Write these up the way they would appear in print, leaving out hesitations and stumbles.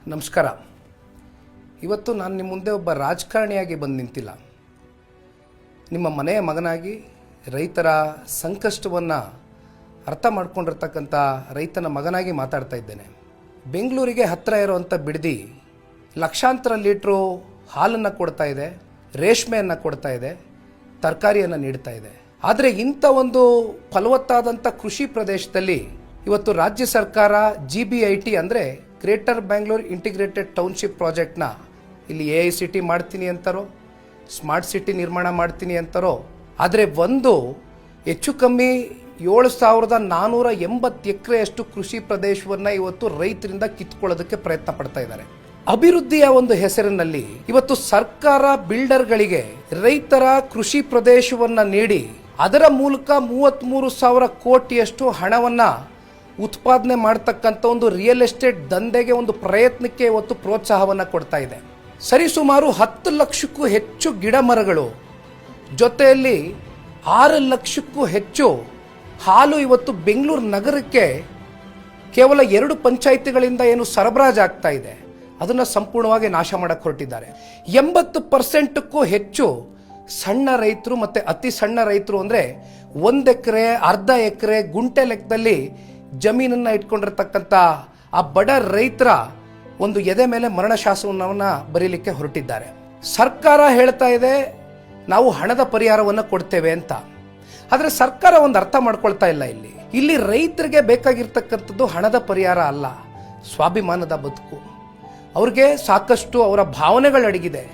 ನಮಸ್ಕಾರ. ಇವತ್ತು ನಾನು ನಿಮ್ಮ ಮುಂದೆ ಒಬ್ಬ ರಾಜಕಾರಣಿಯಾಗಿ ಬಂದು ನಿಂತಿಲ್ಲ. ನಿಮ್ಮ ಮನೆಯ ಮಗನಾಗಿ ರೈತರ ಸಂಕಷ್ಟವನ್ನು ಅರ್ಥ ಮಾಡ್ಕೊಂಡಿರ್ತಕ್ಕಂಥ ರೈತನ ಮಗನಾಗಿ ಮಾತಾಡ್ತಾ ಇದ್ದೇನೆ. ಬೆಂಗಳೂರಿಗೆ ಹತ್ತಿರ ಇರುವಂಥ ಬಿಡದಿ ಲಕ್ಷಾಂತರ ಲೀಟ್ರು ಹಾಲನ್ನು ಕೊಡ್ತಾ ಇದೆ, ರೇಷ್ಮೆಯನ್ನು ಕೊಡ್ತಾ ಇದೆ, ತರಕಾರಿಯನ್ನು ನೀಡ್ತಾ ಇದೆ. ಆದರೆ ಇಂಥ ಒಂದು ಫಲವತ್ತಾದಂಥ ಕೃಷಿ ಪ್ರದೇಶದಲ್ಲಿ ಇವತ್ತು ರಾಜ್ಯ ಸರ್ಕಾರ GBIT ಅಂದರೆ ಗ್ರೇಟರ್ ಬ್ಯಾಂಗ್ಳೂರ್ ಇಂಟಿಗ್ರೇಟೆಡ್ ಟೌನ್ಶಿಪ್ ಪ್ರಾಜೆಕ್ಟ್ನ ಇಲ್ಲಿ AICT ಮಾಡ್ತೀನಿ ಅಂತಾರೋ, ಸ್ಮಾರ್ಟ್ ಸಿಟಿ ನಿರ್ಮಾಣ ಮಾಡ್ತೀನಿ ಅಂತಾರೋ, ಆದರೆ ಒಂದು ಹೆಚ್ಚು ಕಮ್ಮಿ 7,480 ಎಕರೆಯಷ್ಟು ಕೃಷಿ ಪ್ರದೇಶವನ್ನು ಇವತ್ತು ರೈತರಿಂದ ಕಿತ್ಕೊಳ್ಳೋದಕ್ಕೆ ಪ್ರಯತ್ನ ಪಡ್ತಾ ಇದ್ದಾರೆ. ಅಭಿವೃದ್ಧಿಯ ಒಂದು ಹೆಸರಿನಲ್ಲಿ ಇವತ್ತು ಸರ್ಕಾರ ಬಿಲ್ಡರ್ಗಳಿಗೆ ರೈತರ ಕೃಷಿ ಪ್ರದೇಶವನ್ನು ನೀಡಿ ಅದರ ಮೂಲಕ 33,000 ಕೋಟಿಯಷ್ಟು ಹಣವನ್ನು ಉತ್ಪಾದನೆ ಮಾಡ್ತಕ್ಕಂಥ ಒಂದು ರಿಯಲ್ ಎಸ್ಟೇಟ್ ದಂಧೆಗೆ ಒಂದು ಪ್ರಯತ್ನಕ್ಕೆ ಇವತ್ತು ಪ್ರೋತ್ಸಾಹವನ್ನು ಕೊಡ್ತಾ ಇದೆ. ಸರಿಸುಮಾರು 10 ಲಕ್ಷಕ್ಕೂ ಹೆಚ್ಚು ಗಿಡ ಮರಗಳು ಜೊತೆಯಲ್ಲಿ 6 ಲಕ್ಷಕ್ಕೂ ಹೆಚ್ಚು ಹಾಲು ಇವತ್ತು ಬೆಂಗಳೂರು ನಗರಕ್ಕೆ ಕೇವಲ 2 ಪಂಚಾಯಿತಿಗಳಿಂದ ಏನು ಸರಬರಾಜಾಗ್ತಾ ಇದೆ ಅದನ್ನು ಸಂಪೂರ್ಣವಾಗಿ ನಾಶ ಮಾಡಕ್ಕೆ ಹೊರಟಿದ್ದಾರೆ. 80%ಕ್ಕೂ ಹೆಚ್ಚು ಸಣ್ಣ ರೈತರು ಮತ್ತು ಅತಿ ಸಣ್ಣ ರೈತರು ಅಂದರೆ 1 ಎಕರೆ, ಅರ್ಧ ಎಕರೆ, ಗುಂಟೆ ಲೆಕ್ಕದಲ್ಲಿ ಜಮೀನನ್ನು ಇಟ್ಕೊಂಡಿರ್ತಕ್ಕಂಥ ಆ ಬಡ ರೈತರ ಒಂದು ಎದೆ ಮೇಲೆ ಮರಣ ಶಾಸನವನ್ನು ಬರೀಲಿಕ್ಕೆ ಹೊರಟಿದ್ದಾರೆ. ಸರ್ಕಾರ ಹೇಳ್ತಾ ಇದೆ ನಾವು ಹಣದ ಪರಿಹಾರವನ್ನು ಕೊಡ್ತೇವೆ ಅಂತ. ಆದರೆ ಸರ್ಕಾರ ಒಂದು ಅರ್ಥ ಮಾಡ್ಕೊಳ್ತಾ ಇಲ್ಲ. ಇಲ್ಲಿ ರೈತರಿಗೆ ಬೇಕಾಗಿರ್ತಕ್ಕಂಥದ್ದು ಹಣದ ಪರಿಹಾರ ಅಲ್ಲ, ಸ್ವಾಭಿಮಾನದ ಬದುಕು. ಅವ್ರಿಗೆ ಸಾಕಷ್ಟು ಅವರ ಭಾವನೆಗಳು ಅಡಗಿದೆ.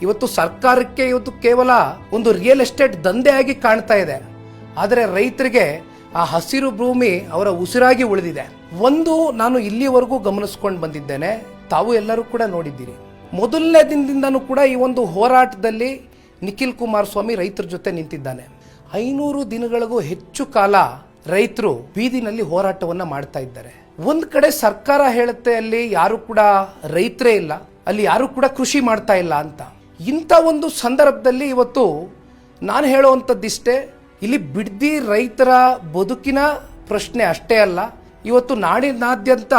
ಇವತ್ತು ಸರ್ಕಾರಕ್ಕೆ ಇವತ್ತು ಕೇವಲ ಒಂದು ರಿಯಲ್ ಎಸ್ಟೇಟ್ ದಂಧೆಯಾಗಿ ಕಾಣ್ತಾ ಇದೆ. ಆದರೆ ರೈತರಿಗೆ ಆ ಹಸಿರು ಭೂಮಿ ಅವರ ಉಸಿರಾಗಿ ಉಳಿದಿದೆ. ಒಂದು ನಾನು ಇಲ್ಲಿವರೆಗೂ ಗಮನಿಸ್ಕೊಂಡು ಬಂದಿದ್ದೇನೆ, ತಾವು ಎಲ್ಲರೂ ಕೂಡ ನೋಡಿದ್ದೀರಿ. ಮೊದಲನೇ ದಿನದಿಂದನೂ ಕೂಡ ಈ ಒಂದು ಹೋರಾಟದಲ್ಲಿ ನಿಖಿಲ್ ಕುಮಾರಸ್ವಾಮಿ ರೈತರ ಜೊತೆ ನಿಂತಿದ್ದಾನೆ. 500 ದಿನಗಳಿಗೂ ಹೆಚ್ಚು ಕಾಲ ರೈತರು ಬೀದಿನಲ್ಲಿ ಹೋರಾಟವನ್ನು ಮಾಡ್ತಾ ಇದ್ದಾರೆ. ಒಂದು ಕಡೆ ಸರ್ಕಾರ ಹೇಳುತ್ತೆ ಅಲ್ಲಿ ಯಾರು ಕೂಡ ರೈತರೇ ಇಲ್ಲ, ಅಲ್ಲಿ ಯಾರು ಕೂಡ ಕೃಷಿ ಮಾಡ್ತಾ ಇಲ್ಲ ಅಂತ. ಇಂಥ ಒಂದು ಸಂದರ್ಭದಲ್ಲಿ ಇವತ್ತು ನಾನು ಹೇಳುವಂಥದ್ದಿಷ್ಟೇ, ಇಲ್ಲಿ ಬಿಡದಿ ರೈತರ ಬದುಕಿನ ಪ್ರಶ್ನೆ ಅಷ್ಟೇ ಅಲ್ಲ, ಇವತ್ತು ನಾಡಿನಾದ್ಯಂತ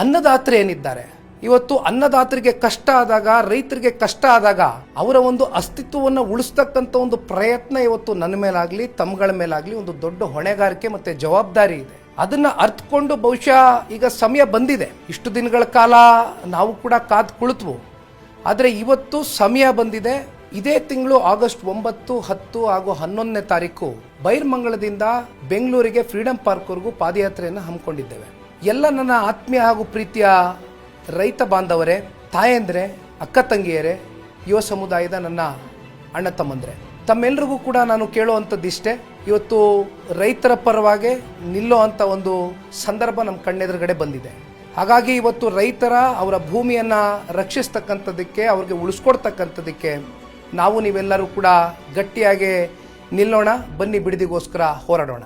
ಅನ್ನದಾತರು ಏನಿದ್ದಾರೆ, ಇವತ್ತು ಅನ್ನದಾತರಿಗೆ ಕಷ್ಟ ಆದಾಗ, ರೈತರಿಗೆ ಕಷ್ಟ ಆದಾಗ ಅವರ ಒಂದು ಅಸ್ತಿತ್ವವನ್ನು ಉಳಿಸ್ತಕ್ಕಂಥ ಒಂದು ಪ್ರಯತ್ನ ಇವತ್ತು ನನ್ನ ಮೇಲಾಗಲಿ ತಮ್ಮಗಳ ಮೇಲಾಗಲಿ ಒಂದು ದೊಡ್ಡ ಹೊಣೆಗಾರಿಕೆ ಮತ್ತು ಜವಾಬ್ದಾರಿ ಇದೆ. ಅದನ್ನು ಅರ್ಥಕೊಂಡು ಬಹುಶಃ ಈಗ ಸಮಯ ಬಂದಿದೆ. ಇಷ್ಟು ದಿನಗಳ ಕಾಲ ನಾವು ಕೂಡ ಕಾದು ಕುಳಿತ್ವು, ಆದರೆ ಇವತ್ತು ಸಮಯ ಬಂದಿದೆ. ಇದೇ ತಿಂಗಳು ಆಗಸ್ಟ್ 9, 10 ಹಾಗೂ 11ನೇ ತಾರೀಕು ಬೈರ್ಮಂಗಲದಿಂದ ಬೆಂಗಳೂರಿಗೆ ಫ್ರೀಡಂ ಪಾರ್ಕ್ವರೆಗೂ ಪಾದಯಾತ್ರೆಯನ್ನು ಹಮ್ಮಿಕೊಂಡಿದ್ದೇವೆ. ಎಲ್ಲ ನನ್ನ ಆತ್ಮೀಯ ಹಾಗೂ ಪ್ರೀತಿಯ ರೈತ ಬಾಂಧವರೇ, ತಾಯಂದ್ರೆ, ಅಕ್ಕ ತಂಗಿಯರೇ, ಯುವ ಸಮುದಾಯದ ನನ್ನ ಅಣ್ಣ ತಮ್ಮಂದ್ರೆ, ತಮ್ಮೆಲ್ಲರಿಗೂ ಕೂಡ ನಾನು ಕೇಳುವಂಥದ್ದಿಷ್ಟೇ, ಇವತ್ತು ರೈತರ ಪರವಾಗಿ ನಿಲ್ಲೋ ಅಂಥ ಒಂದು ಸಂದರ್ಭ ನಮ್ಮ ಕಣ್ಣೆದುರುಗಡೆ ಬಂದಿದೆ. ಹಾಗಾಗಿ ಇವತ್ತು ರೈತರ ಅವರ ಭೂಮಿಯನ್ನು ರಕ್ಷಿಸ್ತಕ್ಕಂಥದ್ದಕ್ಕೆ, ಅವ್ರಿಗೆ ಉಳಿಸ್ಕೊಡ್ತಕ್ಕಂಥದ್ದಕ್ಕೆ ನಾವು ನೀವೆಲ್ಲರೂ ಕೂಡ ಗಟ್ಟಿಯಾಗಿ ನಿಲ್ಲೋಣ. ಬನ್ನಿ ಬಿಡದಿಗೋಸ್ಕರ ಹೋರಾಡೋಣ.